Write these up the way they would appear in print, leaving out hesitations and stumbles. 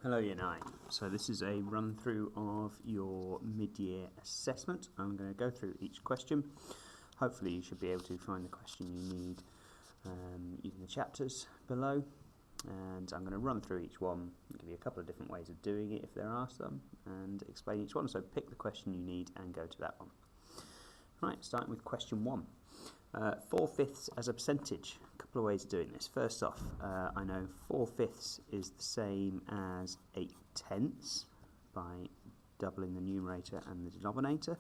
Hello Year 9. So this is a run through of your mid-year assessment. I'm going to go through each question. Hopefully you should be able to find the question you need using the chapters below, and I'm going to run through each one, give you a couple of different ways of doing it if there are some, and explain each one. So pick the question you need and go to that one. Right, starting with question 1. 4/5 as a percentage. A couple of ways of doing this. First off, I know 4/5 is the same as 8/10 by doubling the numerator and the denominator.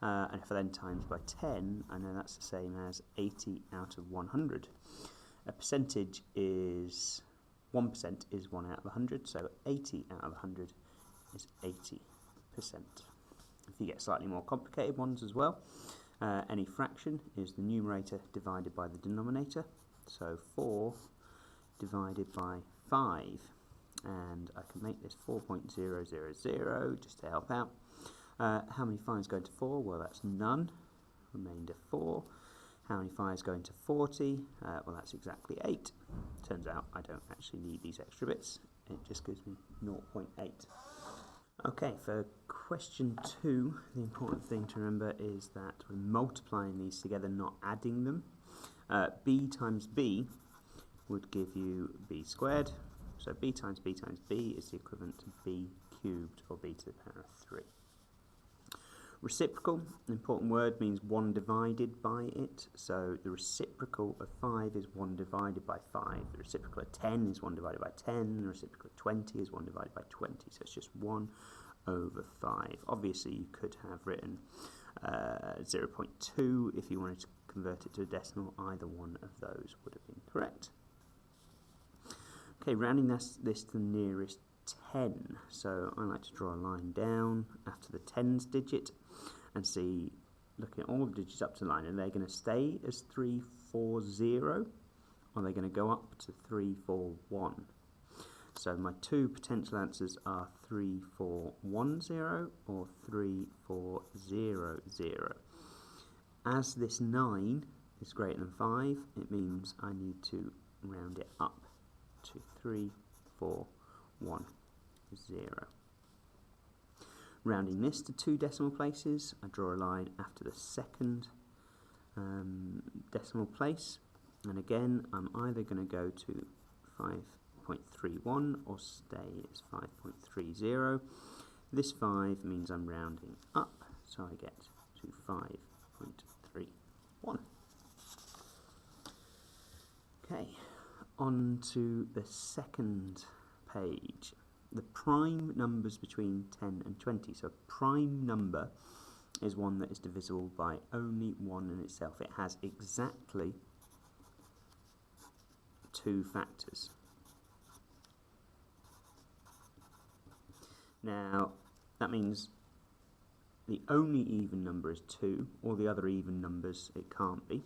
And if I then times by 10, I know that's the same as 80 out of 100. A percentage is 1% is 1 out of 100, so 80 out of 100 is 80%. If you get slightly more complicated ones as well, any fraction is the numerator divided by the denominator, so 4 divided by 5, and I can make this 4.000 just to help out. How many 5's go into 4? Well, that's none, remainder 4. How many 5's go into 40? Well, that's exactly 8. Turns out I don't actually need these extra bits, it just gives me 0.8. Okay, for question 2, the important thing to remember is that we're multiplying these together, not adding them. B times B would give you B squared, so B times B times B is the equivalent to B cubed, or B to the power of 3. Reciprocal, an important word, means 1 divided by it, so the reciprocal of 5 is 1 divided by 5, the reciprocal of 10 is 1 divided by 10, the reciprocal of 20 is 1 divided by 20, so it's just 1 over 5. Obviously you could have written 0.2 if you wanted to convert it to a decimal. Either one of those would have been correct. Okay, rounding this to the nearest 10. So I like to draw a line down after the tens digit and see, looking at all the digits up to the line, are they going to stay as 340, or are they going to go up to 341? So my two potential answers are 3410 or 3400. As this 9 is greater than 5, it means I need to round it up to 3410. Rounding this to 2 decimal places, I draw a line after the second decimal place, and again I'm either going to go to 5.31 or stay as 5.30. This 5 means I'm rounding up, so I get to 5.31. Okay, on to the second page. The prime numbers between 10 and 20. So a prime number is one that is divisible by only 1 in itself. It has exactly 2 factors. Now, that means the only even number is 2, all the other even numbers it can't be.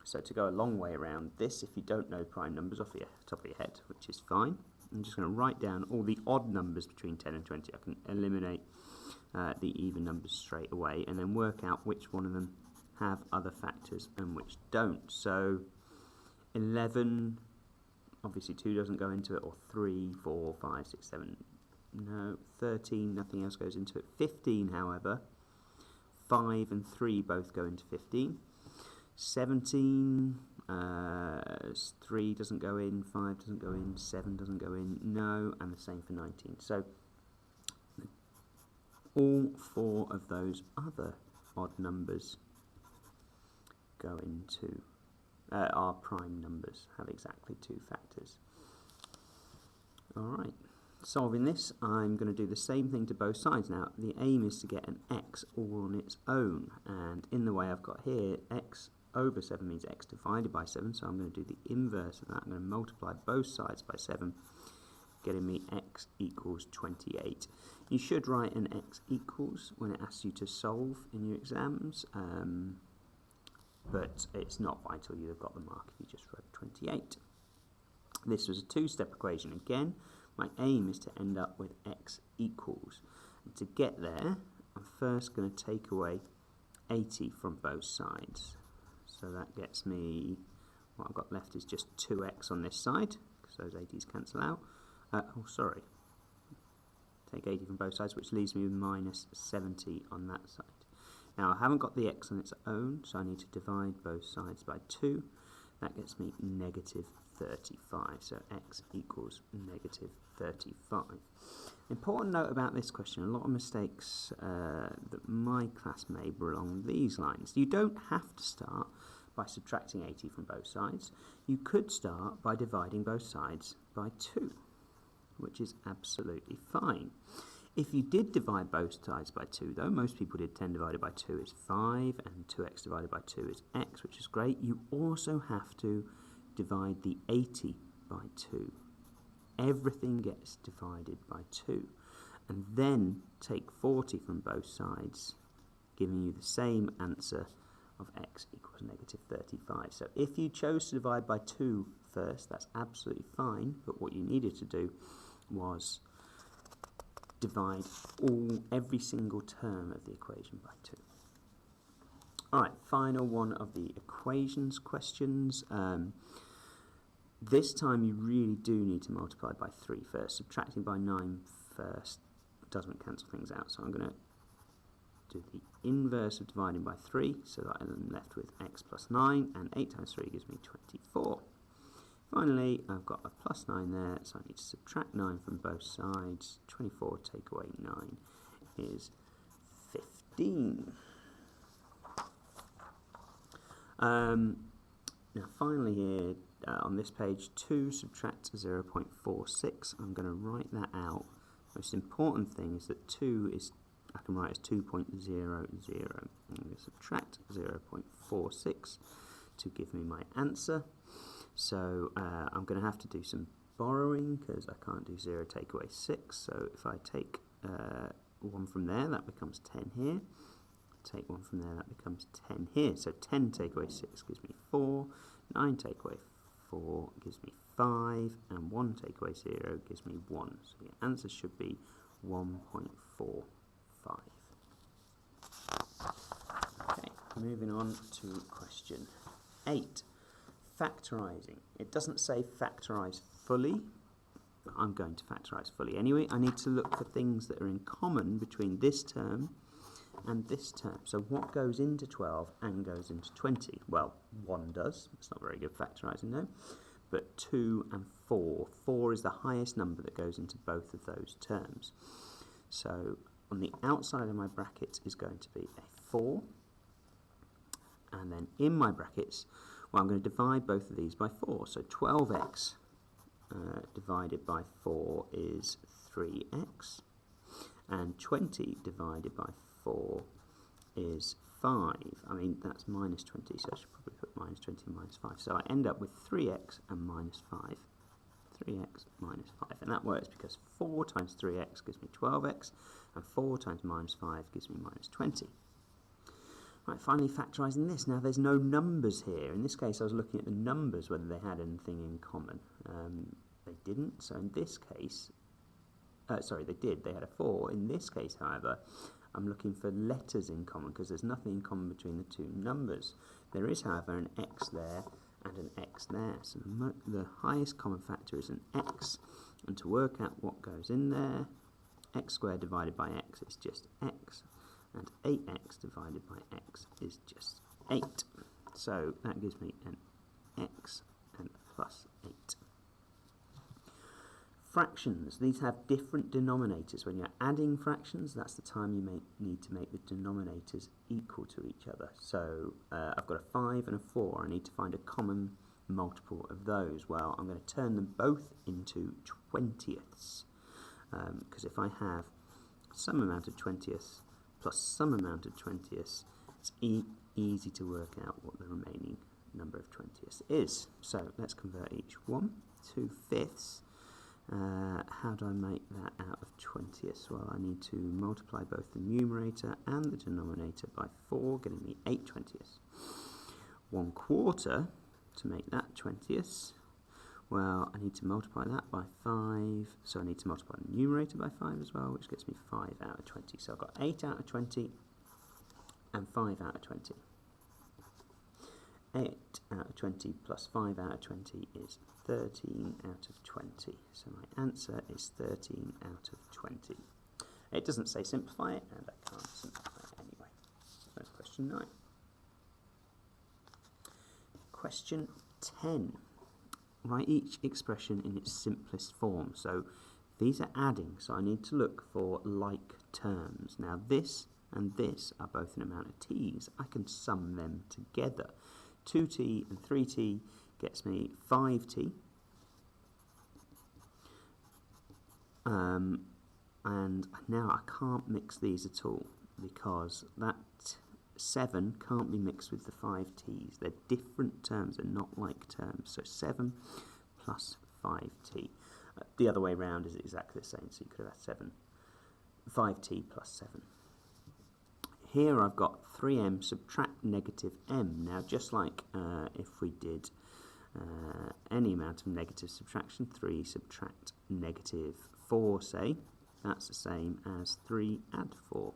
So to go a long way around this, if you don't know prime numbers off the top of your head, which is fine, I'm just going to write down all the odd numbers between 10 and 20. I can eliminate the even numbers straight away and then work out which one of them have other factors and which don't. So 11, obviously 2 doesn't go into it, or 3, 4, 5, 6, 7, no. 13, nothing else goes into it. 15, however, 5 and 3 both go into 15. 17, 3 doesn't go in, 5 doesn't go in, 7 doesn't go in, no, and the same for 19. So all 4 of those other odd numbers go into our prime numbers, have exactly 2 factors. Alright, solving this, I'm going to do the same thing to both sides. Now, the aim is to get an x all on its own, and in the way I've got here, x over 7 means x divided by 7, so I'm going to do the inverse of that. I'm going to multiply both sides by 7, getting me x equals 28. You should write an x equals when it asks you to solve in your exams, but it's not vital you've got the mark if you just wrote 28. This was a 2-step equation again. My aim is to end up with x equals. And to get there, I'm first going to take away 80 from both sides. So that gets me, what I've got left is just 2x on this side, because those 80s cancel out. take 80 from both sides, which leaves me with minus 70 on that side. Now, I haven't got the x on its own, so I need to divide both sides by 2. That gets me negative 35, so x equals negative 35. Important note about this question, a lot of mistakes that my class made were along these lines. You don't have to start by subtracting 80 from both sides. You could start by dividing both sides by 2, which is absolutely fine. If you did divide both sides by 2, though, most people did, 10 divided by 2 is 5, and 2x divided by 2 is x, which is great. You also have to divide the 80 by 2. Everything gets divided by 2. And then take 40 from both sides, giving you the same answer of x equals negative 35. So if you chose to divide by 2 first, that's absolutely fine, but what you needed to do was divide every single term of the equation by 2. Alright, final one of the equations questions. This time you really do need to multiply by 3 first. Subtracting by 9 first doesn't cancel things out, so I'm going to do the inverse of dividing by 3, so that I'm left with x plus 9, and 8 times 3 gives me 24. Finally, I've got a plus 9 there, so I need to subtract 9 from both sides. 24 take away 9 is 15. Now finally here, on this page, 2 subtract 0.46. I'm going to write that out. Most important thing is that 2 is, I can write as 2.00. I'm going to subtract 0.46 to give me my answer. So I'm going to have to do some borrowing because I can't do 0 take away 6. So if I take 1 from there, that becomes 10 here. Take 1 from there, that becomes 10 here. So 10 take away 6 gives me 4. 9 take away 4 gives me 5. And 1 take away 0 gives me 1. So the answer should be 1.45. Okay, moving on to question 8. Factorising. It doesn't say factorise fully, but I'm going to factorise fully anyway. I need to look for things that are in common between this term and this term. So what goes into 12 and goes into 20? Well, 1 does. It's not very good factorising though. But 2 and 4. 4 is the highest number that goes into both of those terms. So on the outside of my brackets is going to be a 4. And then in my brackets, well, I'm going to divide both of these by 4. So 12x divided by 4 is 3x. And 20 divided by 4 is 5. I mean, that's minus 20, so I should probably put minus 20 and minus 5. So I end up with 3x and minus 5. 3x minus 5. And that works because 4 times 3x gives me 12x, and 4 times minus 5 gives me minus 20. Right, finally factorising this. Now there's no numbers here. In this case I was looking at the numbers, whether they had anything in common. They didn't, so in this case, sorry, they did, they had a 4. In this case, however, I'm looking for letters in common because there's nothing in common between the two numbers. There is, however, an x there and an x there. So the highest common factor is an x. And to work out what goes in there, x squared divided by x is just x. And 8x divided by x is just 8. So that gives me an x and plus 8. Fractions. These have different denominators. When you're adding fractions, that's the time you need to make the denominators equal to each other. So I've got a 5 and a 4. I need to find a common multiple of those. Well, I'm going to turn them both into 20ths. Because if I have some amount of 20ths plus some amount of 20ths, it's easy to work out what the remaining number of 20ths is. So let's convert each one to fifths. How do I make that out of 20ths? Well, I need to multiply both the numerator and the denominator by 4, getting me 8 20ths. 1/4 to make that 20ths. Well, I need to multiply that by 5, so I need to multiply the numerator by 5 as well, which gets me 5 out of 20. So I've got 8 out of 20 and 5 out of 20. 8 out of 20 plus 5 out of 20 is 13 out of 20. So my answer is 13 out of 20. It doesn't say simplify it, and I can't simplify it anyway. So that's question 9. Question 10. Write each expression in its simplest form. So these are adding, so I need to look for like terms. Now this and this are both an amount of t's. I can sum them together. 2t and 3t gets me 5t. And now I can't mix these at all because that 7 can't be mixed with the 5t's. They're different terms, they're not like terms. So 7 plus 5t. The other way around is exactly the same, so you could have had 5t plus 7. Here I've got 3m subtract negative m. Now just like if we did any amount of negative subtraction, 3 subtract negative 4 say, that's the same as 3 add 4.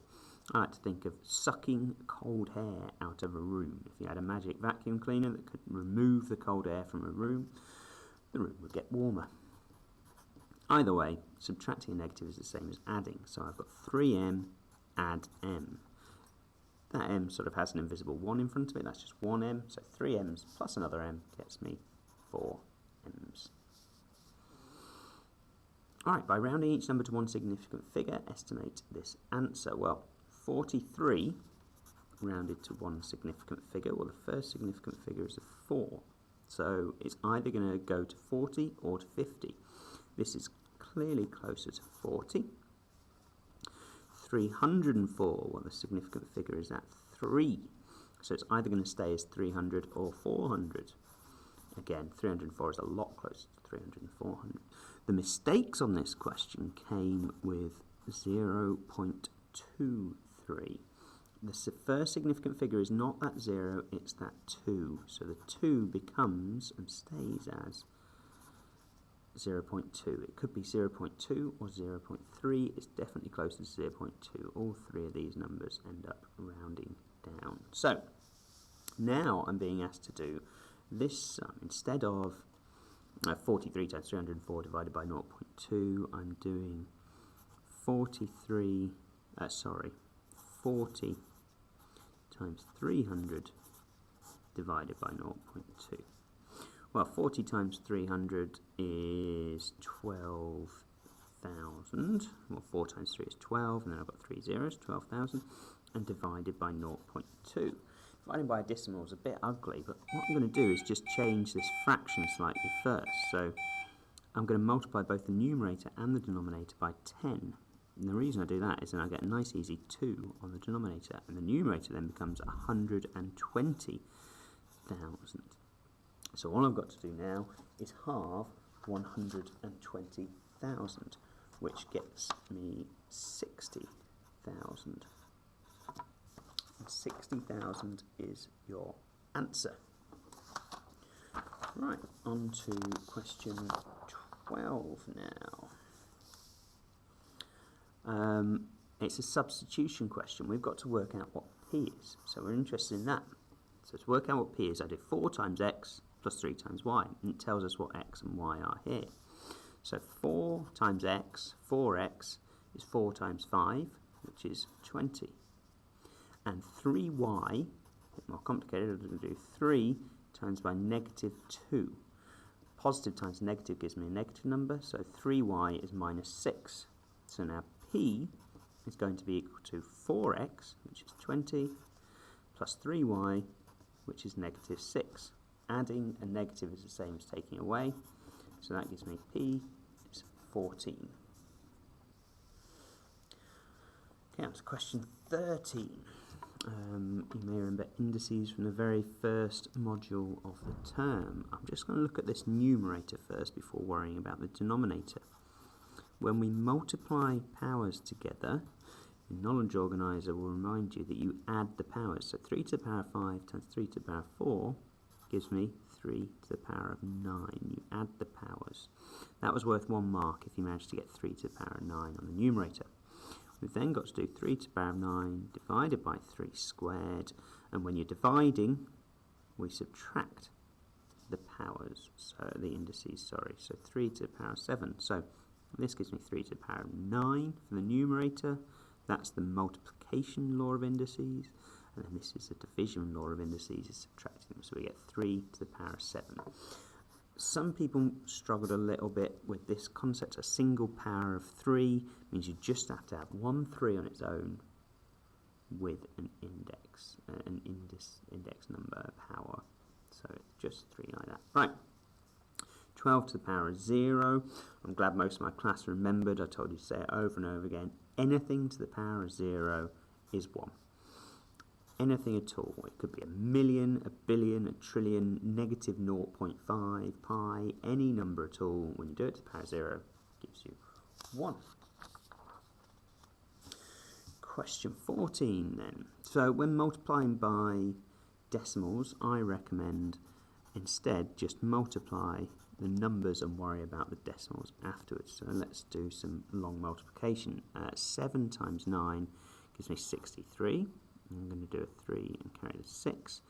I like to think of sucking cold air out of a room. If you had a magic vacuum cleaner that could remove the cold air from a room, the room would get warmer. Either way, subtracting a negative is the same as adding. So I've got 3m add m. That m sort of has an invisible 1 in front of it. That's just 1m. So 3m's plus another m gets me 4m's. Alright, by rounding each number to one significant figure, estimate this answer. Well, 43 rounded to one significant figure. Well, the first significant figure is a 4. So it's either going to go to 40 or to 50. This is clearly closer to 40. 304, well, the significant figure is at 3. So it's either going to stay as 300 or 400. Again, 304 is a lot closer to 300 and 400. The mistakes on this question came with 0.23. The first significant figure is not that 0, it's that 2. So the 2 becomes and stays as 0.2. It could be 0.2 or 0.3. It's definitely closer to 0.2. All three of these numbers end up rounding down. So now I'm being asked to do this sum. Instead of 43 times 304 divided by 0.2, I'm doing 40 times 300 divided by 0.2. Well, 40 times 300 is 12,000. Well, 4 times 3 is 12, and then I've got 3 zeros, 12,000, and divided by 0.2. Dividing by a decimal is a bit ugly, but what I'm going to do is just change this fraction slightly first. So I'm going to multiply both the numerator and the denominator by 10. And the reason I do that is then I get a nice easy 2 on the denominator, and the numerator then becomes 120,000. So all I've got to do now is halve 120,000, which gets me 60,000. 60,000 is your answer. Right, on to question 12 now. It's a substitution question. We've got to work out what p is, so we're interested in that. So to work out what p is, I did 4 times x plus 3 times y, and it tells us what x and y are here. So 4 times x, 4x, is 4 times 5, which is 20. And 3y, a bit more complicated, I'm going to do 3 times by negative 2. Positive times negative gives me a negative number, so 3y is minus 6. So now p is going to be equal to 4x, which is 20, plus 3y, which is negative 6. Adding a negative is the same as taking away, so that gives me p is 14. Okay, on to question 13. You may remember indices from the very first module of the term. I'm just going to look at this numerator first before worrying about the denominator. When we multiply powers together, the knowledge organiser will remind you that you add the powers. So 3 to the power of 5 times 3 to the power of 4 gives me 3 to the power of 9. You add the powers. That was worth 1 mark if you managed to get 3 to the power of 9 on the numerator. We've then got to do 3 to the power of 9 divided by 3 squared, and when you're dividing, we subtract the powers, so the indices, sorry, so 3 to the power of 7. So This gives me 3 to the power of 9 for the numerator. That's the multiplication law of indices. And then this is the division law of indices, is subtracting them. So we get 3 to the power of 7. Some people struggled a little bit with this concept. A single power of 3 means you just have to have one 3 on its own with an index number power. So it's just 3 like that. Right. 12 to the power of 0. I'm glad most of my class remembered. I told you to say it over and over again. Anything to the power of 0 is 1. Anything at all. It could be a million, a billion, a trillion, negative 0.5, pi, any number at all. When you do it to the power of 0, it gives you 1. Question 14 then. So when multiplying by decimals, I recommend instead just multiply the numbers and worry about the decimals afterwards. So let's do some long multiplication. 7 times 9 gives me 63. I'm going to do a 3 and carry the 6.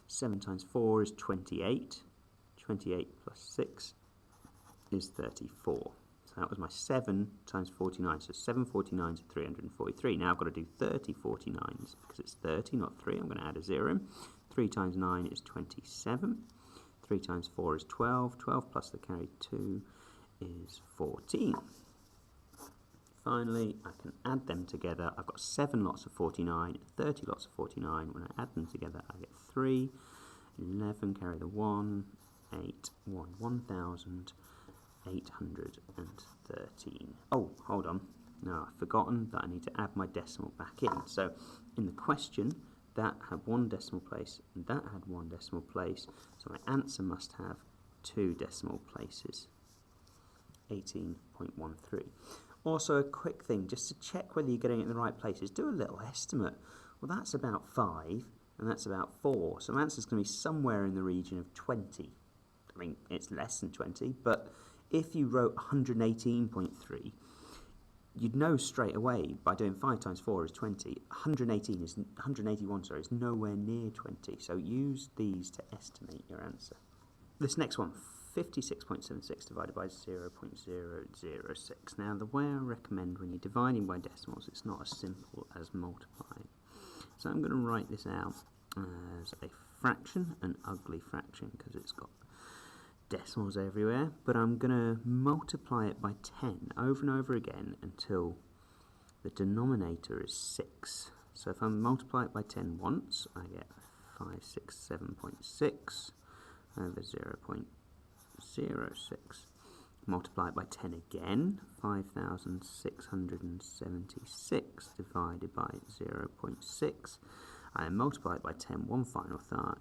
7 times 4 is 28. 28 plus 6 is 34. So that was my 7 times 49. So 7 49s are 343. Now I've got to do 30 49s because it's 30, not 3. I'm going to add a 0. 3 times 9 is 27. 3 times 4 is 12. 12 plus the carry 2 is 14. Finally, I can add them together. I've got 7 lots of 49, 30 lots of 49. When I add them together, I get 3. 11, carry the 1, 8, 1, 1,813. Oh, hold on. No, I've forgotten that I need to add my decimal back in. So, in the question, that had 1 decimal place, and that had 1 decimal place. So my answer must have 2 decimal places. 18.13. Also, a quick thing, just to check whether you're getting it in the right places, do a little estimate. Well, that's about 5, and that's about 4. So my answer is going to be somewhere in the region of 20. I mean, it's less than 20, but if you wrote 118.3, you'd know straight away by doing 5 times 4 is 20. 181 is nowhere near 20, so use these to estimate your answer. This next one, 56.76 divided by 0.006. Now, the way I recommend when you're dividing by decimals, it's not as simple as multiplying. So I'm going to write this out as a fraction, an ugly fraction, because it's got decimals everywhere, but I'm going to multiply it by 10 over and over again until the denominator is 6. So if I multiply it by 10 once, I get 567.6 over 0.06. Multiply it by 10 again, 5,676 divided by 0.6. I multiply it by 10 one final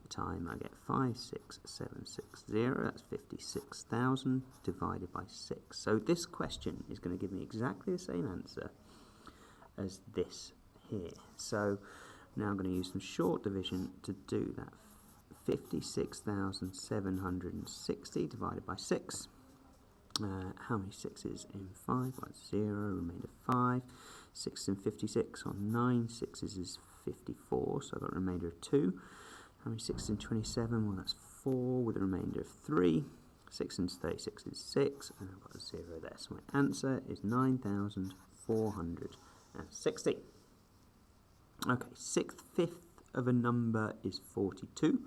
time, I get 56760, that's 56,000 divided by 6. So this question is going to give me exactly the same answer as this here. So now I'm going to use some short division to do that. 56,760 divided by 6. How many 6s in 5? Well, 0, remainder 5. 6 in 56 on 9. 6s is 54, so I've got a remainder of 2. How many 6 in 27? Well, that's 4 with a remainder of 3. 6 into 36 is 6, and I've got a 0 there. So my answer is 9,460. Okay, 6/5 of a number is 42.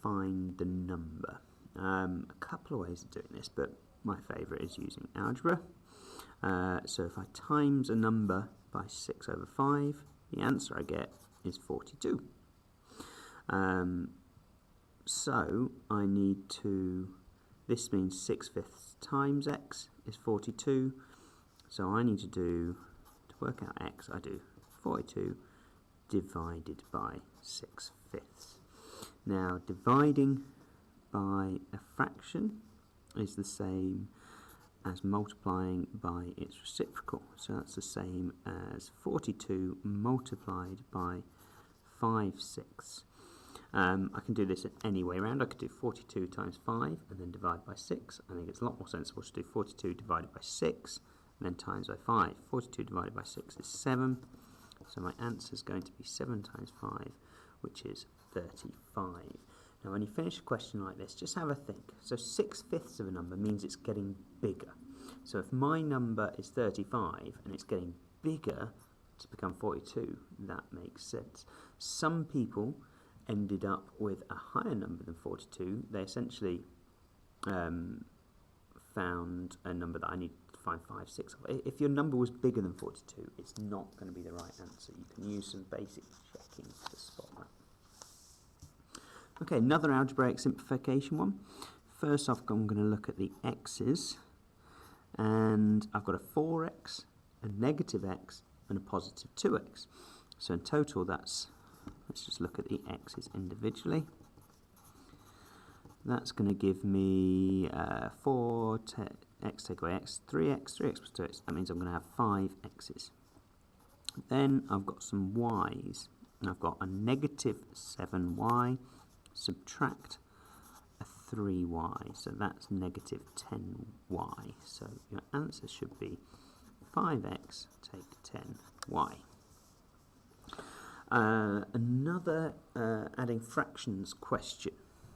Find the number. A couple of ways of doing this, but my favourite is using algebra. So if I times a number by 6 over 5, the answer I get is 42. So I need to, this means 6/5 times x is 42. So I need to work out x, I do 42 divided by 6/5. Now, dividing by a fraction is the same as multiplying by its reciprocal. So that's the same as 42 multiplied by 5/6. I can do this any way around. I could do 42 times 5 and then divide by 6. I think it's a lot more sensible to do 42 divided by 6 and then times by 5. 42 divided by 6 is 7. So my answer is going to be 7 times 5, which is 35. Now, when you finish a question like this, just have a think. So 6/5 of a number means it's getting bigger. So if my number is 35 and it's getting bigger to become 42, that makes sense. Some people ended up with a higher number than 42. They essentially found a number that I needed to find 5, 6 of. If your number was bigger than 42, it's not going to be the right answer. You can use some basic checking to spot that. Okay, another algebraic simplification one. First off, I'm going to look at the x's, and I've got a 4x, a negative x, and a positive 2x. So in total, let's just look at the x's individually. That's going to give me 4x take away x, 3x plus 2x. That means I'm going to have 5 x's. Then I've got some y's. And I've got a negative 7y, subtract a 3y. So that's negative 10y. So your answer should be 5x take 10y. Another adding fractions question.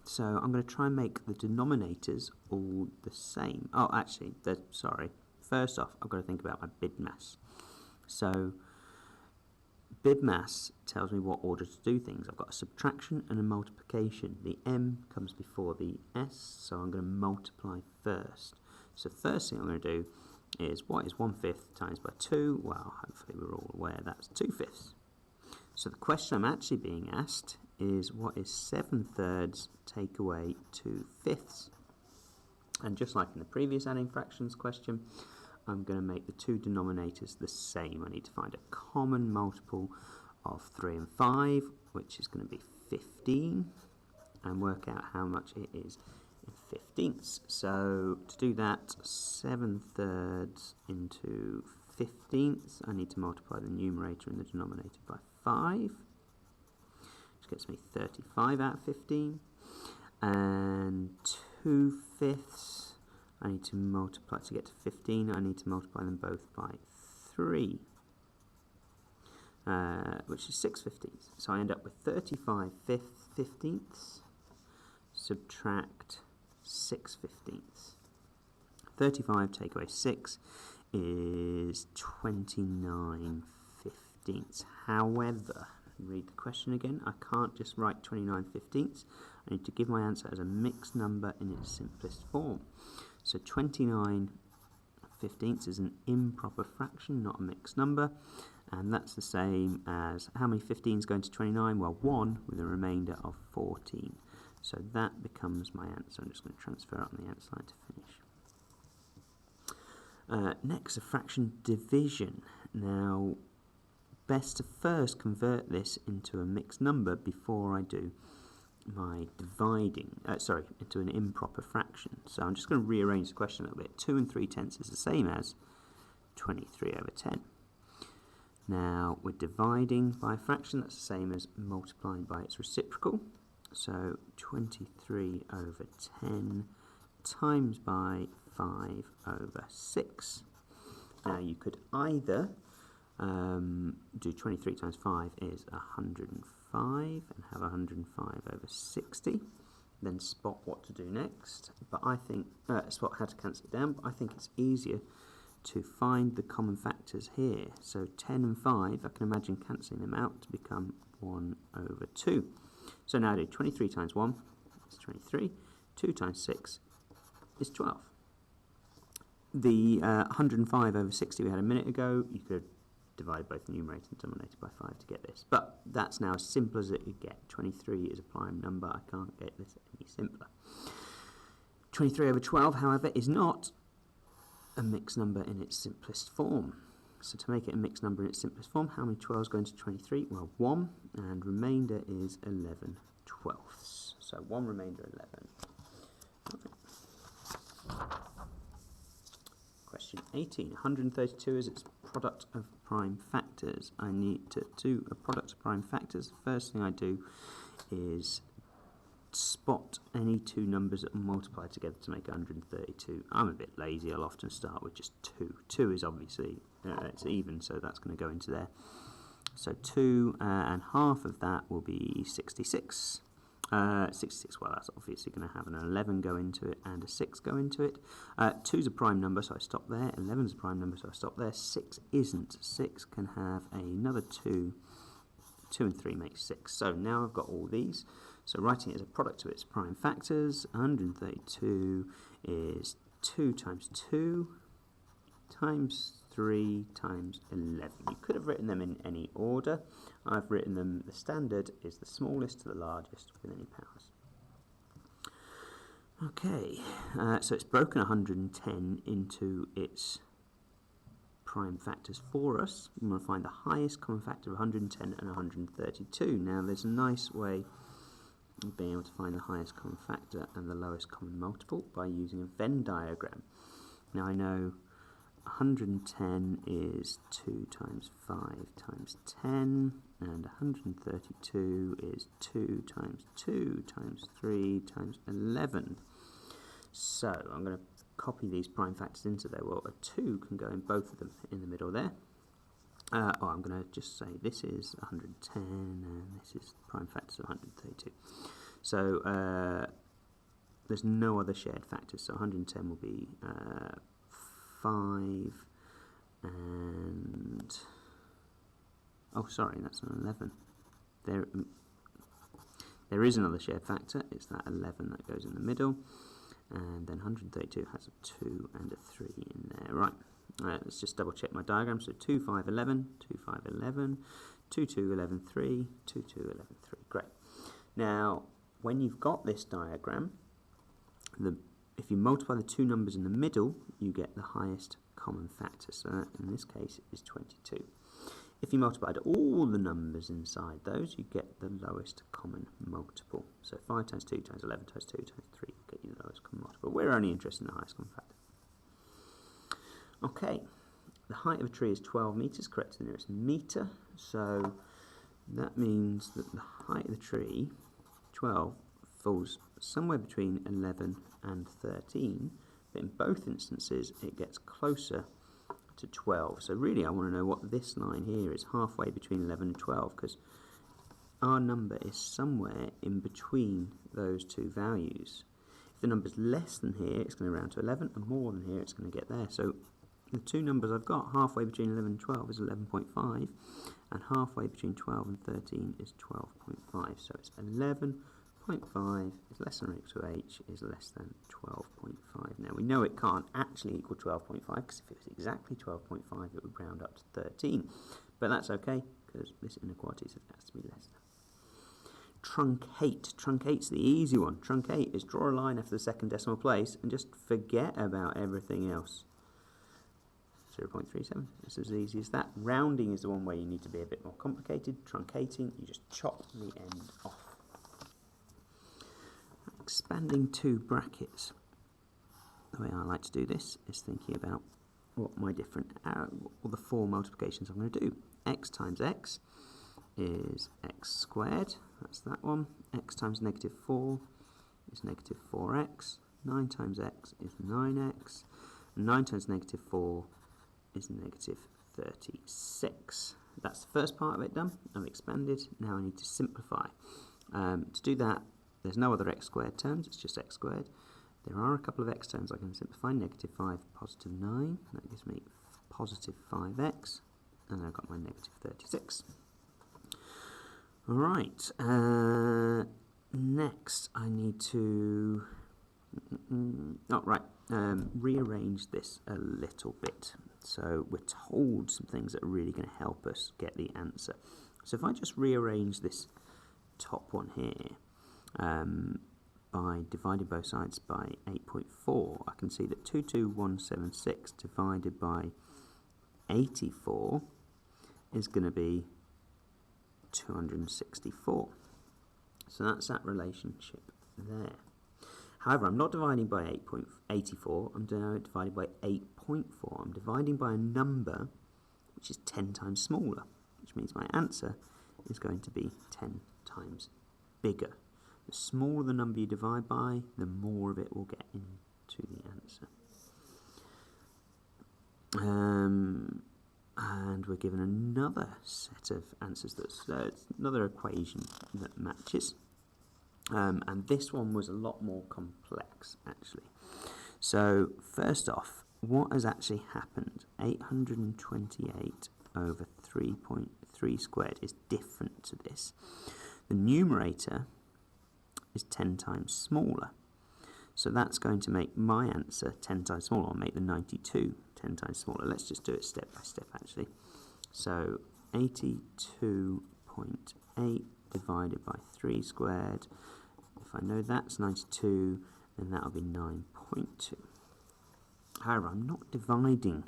So I'm going to try and make the denominators all the same. Oh, actually, sorry. First off, I've got to think about my BIDMAS. So BIDMAS tells me what order to do things. I've got a subtraction and a multiplication. The m comes before the s, so I'm going to multiply first. So first thing I'm going to do is, what is 1/5 times by 2? Well, hopefully we're all aware that's 2/5. So the question I'm actually being asked is, what is 7/3 take away 2/5? And just like in the previous adding fractions question, I'm going to make the two denominators the same. I need to find a common multiple of 3 and 5, which is going to be 15, and work out how much it is in 15ths. So to do that, 7/3 into 15ths, I need to multiply the numerator and the denominator by 5, which gets me 35 out of 15, and 2/5, I need to multiply to get to 15, I need to multiply them both by 3, which is 6/15. So I end up with 35 15ths, subtract 6/15. 35 take away 6 is 29 15ths. However, read the question again. I can't just write 29 15ths. I need to give my answer as a mixed number in its simplest form. So 29 15ths is an improper fraction, not a mixed number. And that's the same as, how many 15s go into 29? Well, 1 with a remainder of 14. So that becomes my answer. I'm just going to transfer it on the answer line to finish. Next, a fraction division. Now, best to first convert this into a mixed number before I do my dividing, into an improper fraction. So I'm just going to rearrange the question a little bit. 2 3/10 is the same as 23/10. Now, we're dividing by a fraction. That's the same as multiplying by its reciprocal. So 23/10 times by 5/6. Now, you could either do 23 times 5 is 105 and have 105/60. Then spot what to do next. But I think, spot how to cancel it down. But I think it's easier to find the common factors here. So 10 and 5, I can imagine cancelling them out to become 1/2. So now I do 23 times 1 is 23. 2 times 6 is 12. The 105/60 we had a minute ago, you could divide both the numerator and denominator by 5 to get this. But that's now as simple as it could get. 23 is a prime number. I can't get this any simpler. 23/12, however, is not a mixed number in its simplest form. So to make it a mixed number in its simplest form, how many 12s go into 23? Well, 1, and remainder is 11/12. So 1 remainder 11. Okay. Question 18. 132 is its product of prime factors. I need to do a product of prime factors. The first thing I do is spot any two numbers that multiply together to make 132. I'm a bit lazy. I'll often start with just 2. 2 is obviously, it's even, so that's going to go into there. So 2 and half of that will be 66. 66, well, that's obviously going to have an 11 go into it and a 6 go into it. 2's a prime number, so I stop there. 11's a prime number, so I stop there. 6 isn't. 6 can have another 2. 2 and 3 makes 6. So now I've got all these. So writing it as a product to its prime factors, 132 is 2 times 2 times 3 times 11. You could have written them in any order. I've written them, the standard is the smallest to the largest with any powers. Okay, so it's broken 110 into its prime factors for us. We want to find the highest common factor of 110 and 132. Now there's a nice way of being able to find the highest common factor and the lowest common multiple by using a Venn diagram. Now I know 110 is 2 times 5 times 10, and 132 is 2 times 2 times 3 times 11. So I'm going to copy these prime factors into there. Well, a 2 can go in both of them in the middle there. I'm going to just say this is 110 and this is prime factors of 132. So there's no other shared factors, so 110 will be 5 and oh sorry, that's an 11. There is another shared factor, it's that 11 that goes in the middle, and then 132 has a 2 and a 3 in there. Right, let's just double check my diagram. So 2, 5, 11, 2, 5, 11, 2, 2, 11, 3, 2, 2, 11, 3. Great. Now, when you've got this diagram, if you multiply the two numbers in the middle, you get the highest common factor. So that, in this case, is 22. If you multiplied all the numbers inside those, you get the lowest common multiple. So 5 times 2 times 11 times 2 times 3 will get you the lowest common multiple. We're only interested in the highest common factor. Okay, the height of a tree is 12 metres, correct to the nearest metre. So that means that the height of the tree, 12, falls somewhere between 11 and 13. But in both instances, it gets closer to 12. So really I want to know what this line here is, halfway between 11 and 12, because our number is somewhere in between those two values. If the number's less than here, it's going to round to 11, and more than here, it's going to get there. So the two numbers I've got, halfway between 11 and 12 is 11.5, and halfway between 12 and 13 is 12.5. So it's 11.5 is less than or equal to h is less than 12.5. Now we know it can't actually equal 12.5, because if it was exactly 12.5 it would round up to 13. But that's okay, because this inequality says it has to be less than. Truncate. Truncate's the easy one. Truncate is draw a line after the second decimal place and just forget about everything else. 0.37, it's as easy as that. Rounding is the one where you need to be a bit more complicated. Truncating, you just chop the end off. Expanding two brackets. The way I like to do this is thinking about what my different, all the four multiplications I'm going to do. X times x is x squared, that's that one. X times negative 4 is negative 4x. 9 times x is 9x. And 9 times negative 4 is negative 36. That's the first part of it done. I've expanded. Now I need to simplify. To do that, there's no other x squared terms, it's just x squared. There are a couple of x terms I can simplify. Negative 5, positive 9. That gives me positive 5x. And I've got my negative 36. Alright, next I need to rearrange this a little bit. So we're told some things that are really going to help us get the answer. So if I just rearrange this top one here by dividing both sides by 8.4, I can see that 22176 divided by 84 is going to be 264. So that's that relationship there. However, I'm not dividing by 8.84, I'm now dividing by 8.4. I'm dividing by a number which is 10 times smaller, which means my answer is going to be 10 times bigger. The smaller the number you divide by, the more of it will get into the answer. And we're given another set of answers, that's another equation that matches. And this one was a lot more complex, actually. So, first off, what has actually happened? 828 over 3.3 squared is different to this. The numerator is 10 times smaller. So that's going to make my answer 10 times smaller, or make the 92 10 times smaller. Let's just do it step by step, actually. So 82.8 divided by 3 squared. If I know that's 92, then that'll be 9.2. However, I'm not dividing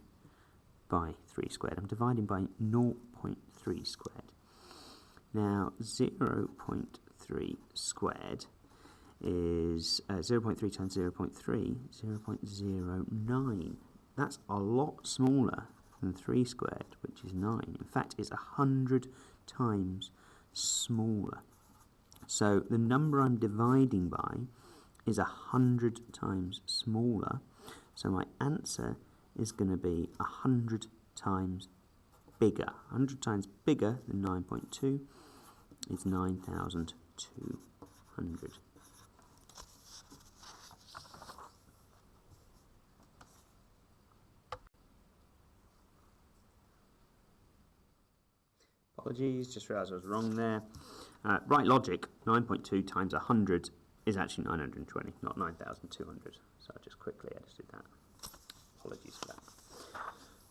by 3 squared. I'm dividing by 0.3 squared. Now, 0.3 squared is 0.3 times 0.3, 0.09. That's a lot smaller than 3 squared, which is 9. In fact, it's 100 times smaller. So the number I'm dividing by is 100 times smaller. So my answer is going to be 100 times bigger. 100 times bigger than 9.2 is 9,200. Apologies, just realised I was wrong there. Right logic, 9.2 times 100 is actually 920, not 9,200. So I just quickly edited that. Apologies for that.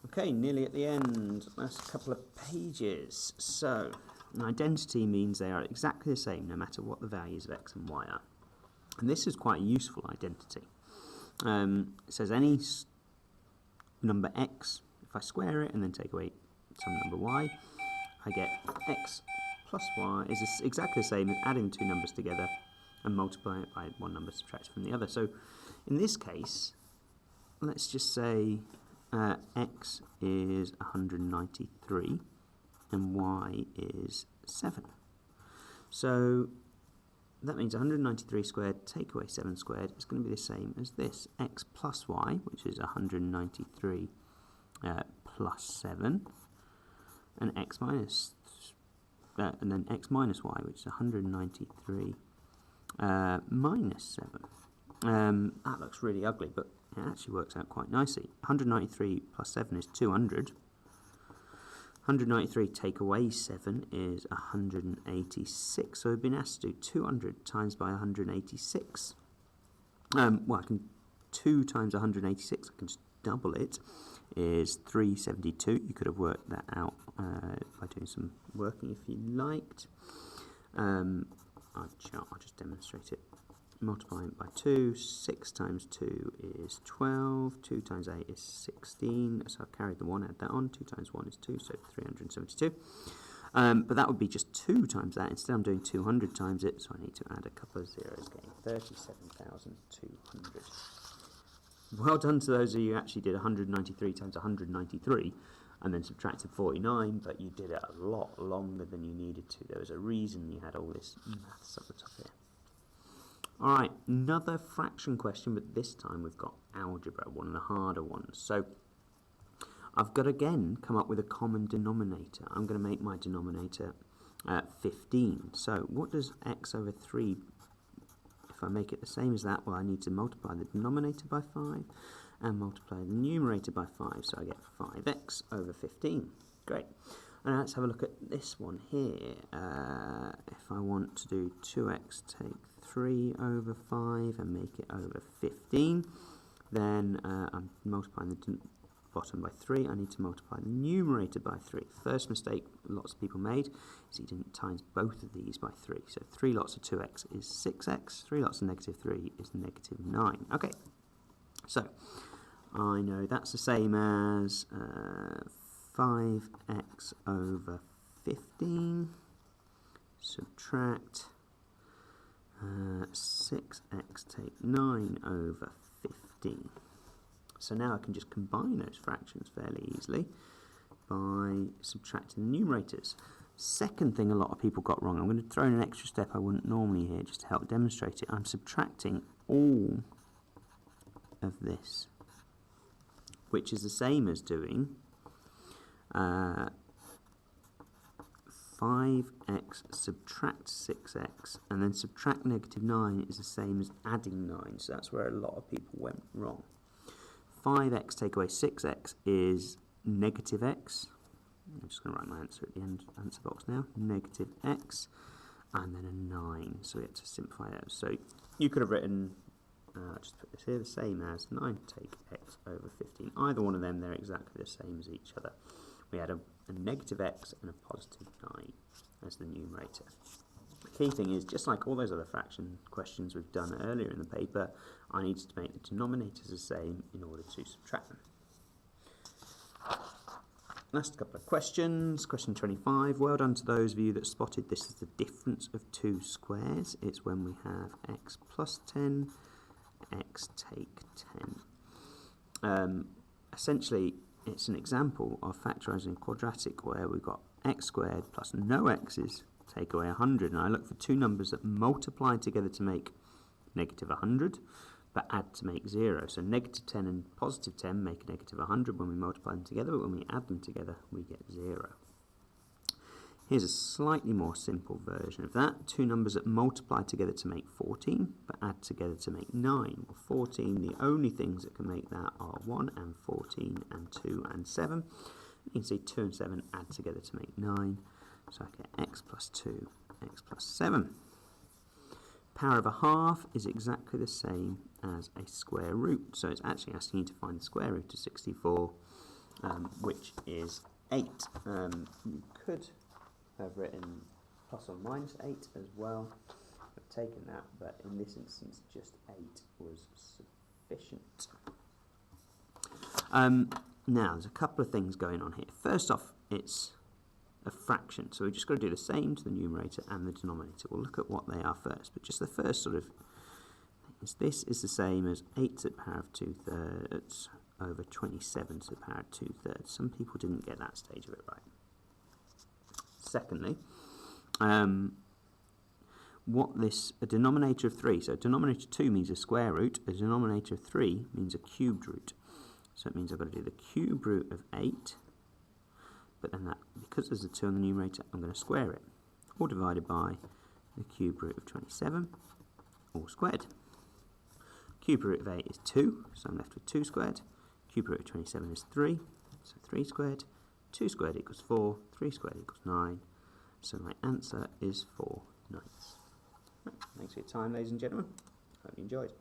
Okay, nearly at the end. Last couple of pages. So, an identity means they are exactly the same no matter what the values of x and y are. And this is quite a useful identity. It says any number x, if I square it and then take away some number y, I get x plus y is exactly the same as adding two numbers together and multiplying it by one number subtracted from the other. So in this case, let's just say x is 193 and y is 7. So that means 193 squared take away 7 squared is going to be the same as this. X plus y, which is 193 plus 7, and x minus and then x minus y, which is 193 minus 7. That looks really ugly, but it actually works out quite nicely. 193 plus 7 is 200. 193 take away 7 is 186. So we've been asked to do 200 times by 186. Well, I can 2 times 186, I can just double it, is 372. You could have worked that out by doing some working if you liked. I'll just demonstrate it. Multiplying it by 2, 6 times 2 is 12, 2 times 8 is 16, so I've carried the 1, add that on, 2 times 1 is 2, so 372. But that would be just 2 times that. Instead I'm doing 200 times it, so I need to add a couple of zeros, getting 37,200. Well done to those of you who actually did 193 times 193 and then subtracted 49, but you did it a lot longer than you needed to. There was a reason you had all this maths up the top here. Alright, another fraction question, but this time we've got algebra, one of the harder ones. So I've got to again come up with a common denominator. I'm going to make my denominator 15. So what does x over 3, if I make it the same as that, well I need to multiply the denominator by 5 and multiply the numerator by 5. So I get 5x over 15. Great. And let's have a look at this one here. If I want to do 2x take 3 over 5 and make it over 15, then I'm multiplying the bottom by 3. I need to multiply the numerator by 3. First mistake lots of people made is you didn't times both of these by 3. So 3 lots of 2x is 6x, 3 lots of negative 3 is negative 9. Okay, so I know that's the same as 5x over 15, subtract 6x take 9 over 15. So now I can just combine those fractions fairly easily by subtracting the numerators. Second thing a lot of people got wrong, I'm going to throw in an extra step I wouldn't normally here just to help demonstrate it. I'm subtracting all of this, which is the same as doing 5x subtract 6x and then subtract negative 9 is the same as adding 9, so that's where a lot of people went wrong. 5x take away 6x is negative x. I'm just going to write my answer at the end answer box now. Negative x and then a 9, so we have to simplify that. So you could have written, just put this here, the same as 9 take x over 15. Either one of them, they're exactly the same as each other. We had a negative x and a positive 9 as the numerator. The key thing is, just like all those other fraction questions we've done earlier in the paper, I needed to make the denominators the same in order to subtract them. Last couple of questions. Question 25. Well done to those of you that spotted this is the difference of two squares. It's when we have x plus 10, x take 10. Essentially, it's an example of factorising a quadratic where we've got x squared plus no x's take away 100, and I look for two numbers that multiply together to make negative 100 but add to make 0. So negative 10 and positive 10 make negative 100 when we multiply them together, but when we add them together we get 0. Here's a slightly more simple version of that. Two numbers that multiply together to make 14 but add together to make 9. Well, 14, the only things that can make that are 1 and 14 and 2 and 7. You can see 2 and 7 add together to make 9. So I get x plus 2, x plus 7. Power of a half is exactly the same as a square root. So it's actually asking you to find the square root of 64, which is 8. You could have written plus or minus 8 as well. I've taken that, but in this instance just 8 was sufficient. Now there's a couple of things going on here. First off, it's a fraction, so we've just got to do the same to the numerator and the denominator. We'll look at what they are first, but just the first sort of thing is this is the same as 8 to the power of 2/3 over 27 to the power of 2/3. Some people didn't get that stage of it right. Secondly, a denominator of 3, so denominator 2 means a square root, a denominator of 3 means a cubed root. So it means I've got to do the cube root of 8, but then that, because there's a 2 on the numerator, I'm going to square it, all divided by the cube root of 27, all squared. Cube root of 8 is 2, so I'm left with 2 squared. Cube root of 27 is 3, so 3 squared. 2 squared equals 4, 3 squared equals 9, so my answer is 4/9. Right, thanks for your time, ladies and gentlemen. Hope you enjoyed.